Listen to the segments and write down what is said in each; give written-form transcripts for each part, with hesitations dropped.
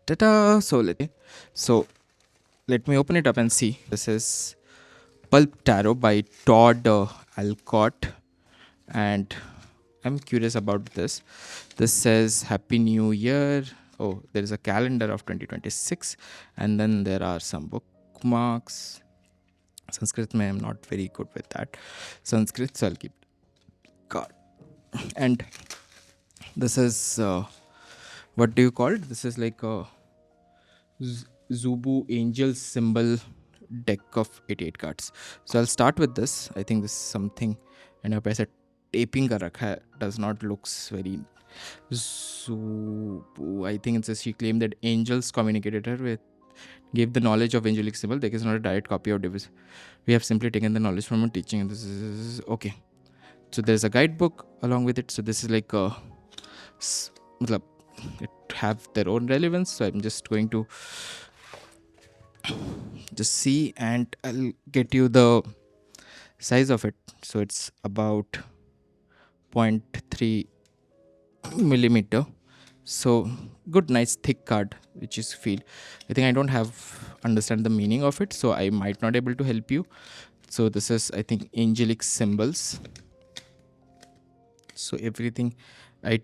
Ta-da! So let me open it up and see. This is Pulp Tarot by Todd Alcott, and I'm curious about this. This says Happy New Year. Oh, there is a calendar of 2026, and then there are some bookmarks. Sanskrit, I'm not very good with that. Sanskrit, so I'll keep card. And this is what do you call it? This is like a Zibu angel symbol deck of 88 cards. So I'll start with this. I think this is something, and यहाँ पे ऐसा taping का रखा है, does not looks very Zibu. I think it says she claimed that angels communicated her with, gave the knowledge of angelic symbol. There is not a direct copy of device. We have simply taken the knowledge from her teaching, and this is okay. So there's a guidebook along with it. So this is like a, it have their own relevance. So I'm just going to just see, and I'll get you the size of it. So it's about 0.3 millimeter. So good, nice thick card, which is feel. I think I don't understand the meaning of it, so I might not able to help you. So this is, I think, angelic symbols. So everything, I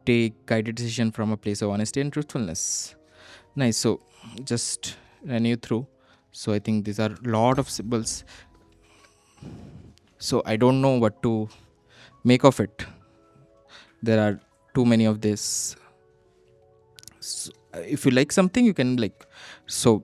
take guided decision from a place of honesty and truthfulness. Nice. So just run you through. So I think these are a lot of symbols. So I don't know what to make of it. There are too many of this. So if you like something, you can like. So